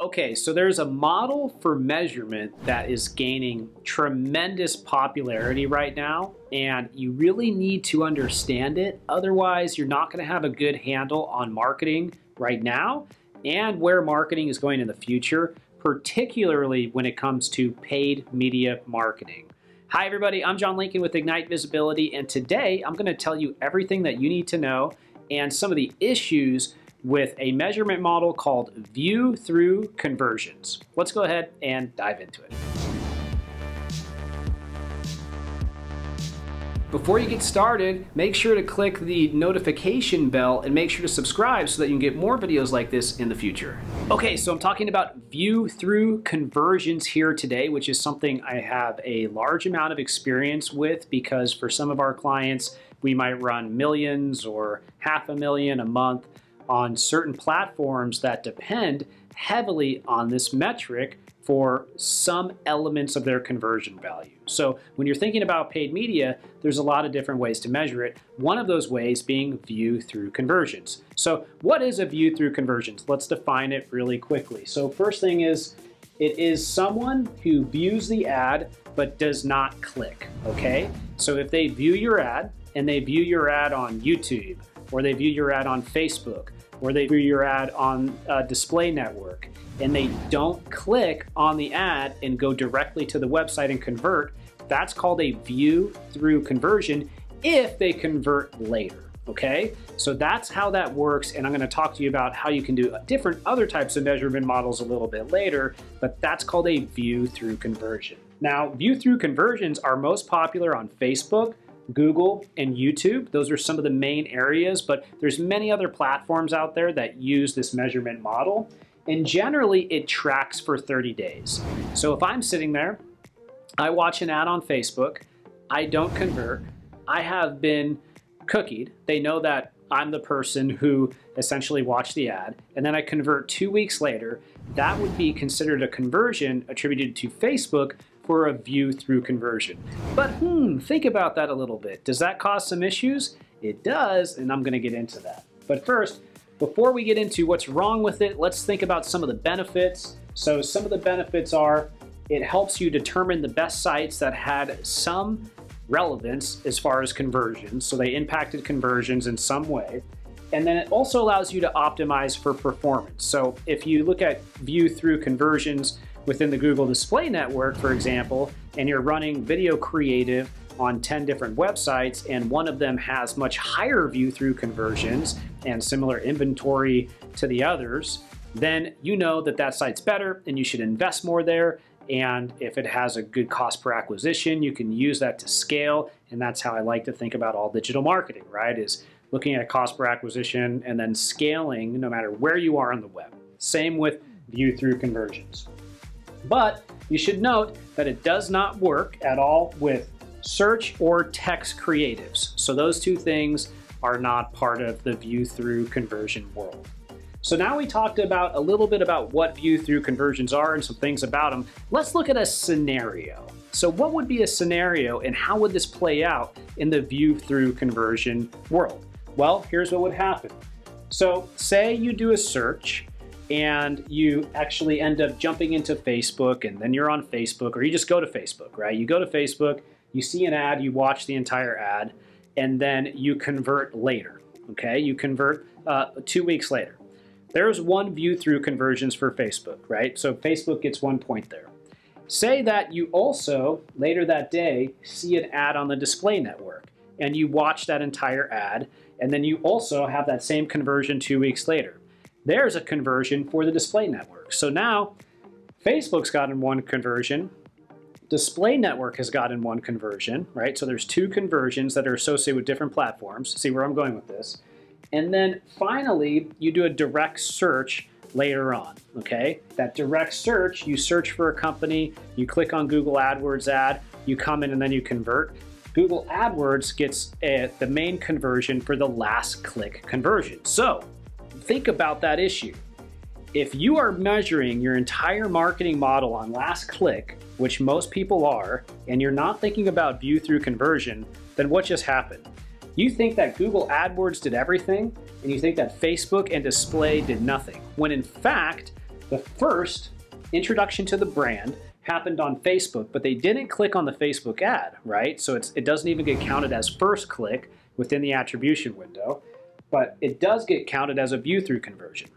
Okay, so there's a model for measurement that is gaining tremendous popularity right now, and you really need to understand it. Otherwise, you're not going to have a good handle on marketing right now and where marketing is going in the future, particularly when it comes to paid media marketing. Hi everybody, I'm John Lincoln with Ignite Visibility, and today I'm going to tell you everything that you need to know and some of the issues with a measurement model called view-through conversions. Let's go ahead and dive into it. Before you get started, make sure to click the notification bell and make sure to subscribe so that you can get more videos like this in the future. Okay, so I'm talking about view-through conversions here today, which is something I have a large amount of experience with because for some of our clients, we might run millions or $500,000 a month on certain platforms that depend heavily on this metric for some elements of their conversion value. So when you're thinking about paid media, there's a lot of different ways to measure it. One of those ways being view-through conversions. So what is a view-through conversions? Let's define it really quickly. So first thing is, it is someone who views the ad but does not click, okay? So if they view your ad and they view your ad on YouTube, or they view your ad on Facebook, or they view your ad on a display network, and they don't click on the ad and go directly to the website and convert, that's called a view-through conversion if they convert later, okay? So that's how that works, and I'm gonna talk to you about how you can do different other types of measurement models a little bit later, but that's called a view-through conversion. Now, view-through conversions are most popular on Facebook, Google, and YouTube. Those are some of the main areas, but there's many other platforms out there that use this measurement model. And generally it tracks for 30 days. So if I'm sitting there, I watch an ad on Facebook, I don't convert, I have been cookied. They know that I'm the person who essentially watched the ad, and then I convert 2 weeks later, that would be considered a conversion attributed to Facebook for a view-through conversion. But think about that a little bit. Does that cause some issues? It does, and I'm gonna get into that. But first, before we get into what's wrong with it, let's think about some of the benefits. So some of the benefits are, it helps you determine the best sites that had some relevance as far as conversions, so they impacted conversions in some way. And then it also allows you to optimize for performance. So if you look at view-through conversions within the Google Display Network, for example, and you're running video creative on 10 different websites, and one of them has much higher view-through conversions and similar inventory to the others, then you know that that site's better and you should invest more there. And if it has a good cost per acquisition, you can use that to scale. And that's how I like to think about all digital marketing, right? Is looking at cost per acquisition and then scaling no matter where you are on the web. Same with view-through conversions. But you should note that it does not work at all with search or text creatives. So those two things are not part of the view-through conversion world. So now we talked about a little bit about what view-through conversions are and some things about them. Let's look at a scenario. So what would be a scenario and how would this play out in the view-through conversion world? Well, here's what would happen. So say you do a search and you actually end up jumping into Facebook, and then you're on Facebook, or you just go to Facebook, right? You go to Facebook, you see an ad, you watch the entire ad, and then you convert later, okay? You convert 2 weeks later. There's one view-through conversions for Facebook, right? So Facebook gets 1 point there. Say that you also, later that day, see an ad on the display network, and you watch that entire ad, and then you also have that same conversion 2 weeks later. There's a conversion for the display network. So now Facebook's gotten one conversion, display network has gotten one conversion, right? So there's two conversions that are associated with different platforms. See where I'm going with this. And then finally, you do a direct search later on, okay? That direct search, you search for a company, you click on Google AdWords ad, you come in and then you convert. Google AdWords gets the main conversion for the last click conversion. So think about that issue. If you are measuring your entire marketing model on last click, which most people are, and you're not thinking about view-through conversion, then what just happened? You think that Google AdWords did everything, and you think that Facebook and display did nothing, when in fact, the first introduction to the brand happened on Facebook, but they didn't click on the Facebook ad, right? So it doesn't even get counted as first click within the attribution window, but it does get counted as a view-through conversion.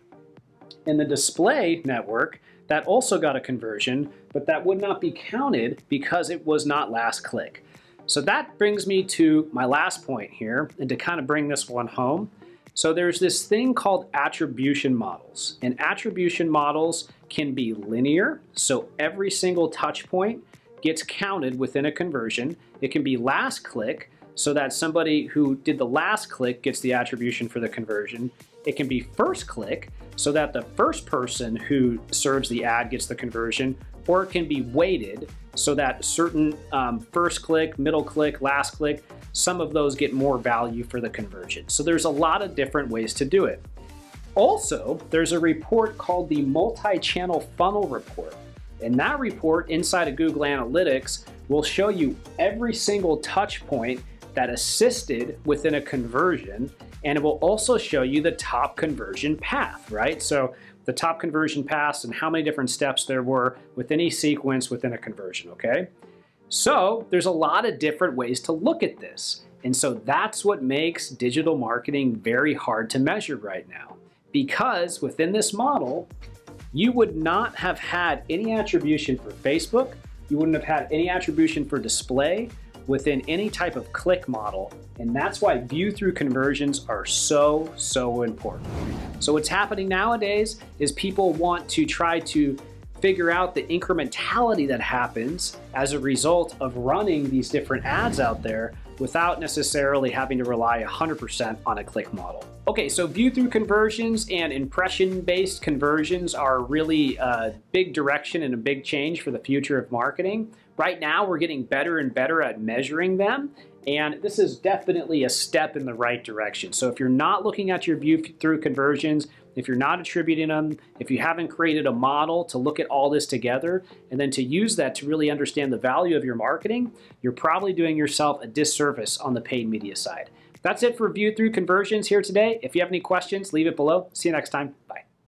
In the display network, that also got a conversion, but that would not be counted because it was not last click. So that brings me to my last point here, and to kind of bring this one home. So there's this thing called attribution models, and attribution models can be linear, so every single touch point gets counted within a conversion. It can be last click, so that somebody who did the last click gets the attribution for the conversion. It can be first click, so that the first person who serves the ad gets the conversion, or it can be weighted, so that certain first click, middle click, last click, some of those get more value for the conversion. So there's a lot of different ways to do it. Also, there's a report called the multi-channel funnel report. And that report inside of Google Analytics will show you every single touch point that assisted within a conversion, and it will also show you the top conversion path, right? So the top conversion paths and how many different steps there were with any sequence within a conversion, okay? So there's a lot of different ways to look at this. And so that's what makes digital marketing very hard to measure right now. Because within this model, you would not have had any attribution for Facebook, you wouldn't have had any attribution for display within any type of click model. And that's why view-through conversions are so, so important. So what's happening nowadays is people want to try to figure out the incrementality that happens as a result of running these different ads out there without necessarily having to rely 100% on a click model. Okay, so view-through conversions and impression-based conversions are really a big direction and a big change for the future of marketing. Right now, we're getting better and better at measuring them, and this is definitely a step in the right direction. So if you're not looking at your view-through conversions, if you're not attributing them, if you haven't created a model to look at all this together and then to use that to really understand the value of your marketing, you're probably doing yourself a disservice on the paid media side. That's it for view-through conversions here today. If you have any questions, leave it below. See you next time. Bye.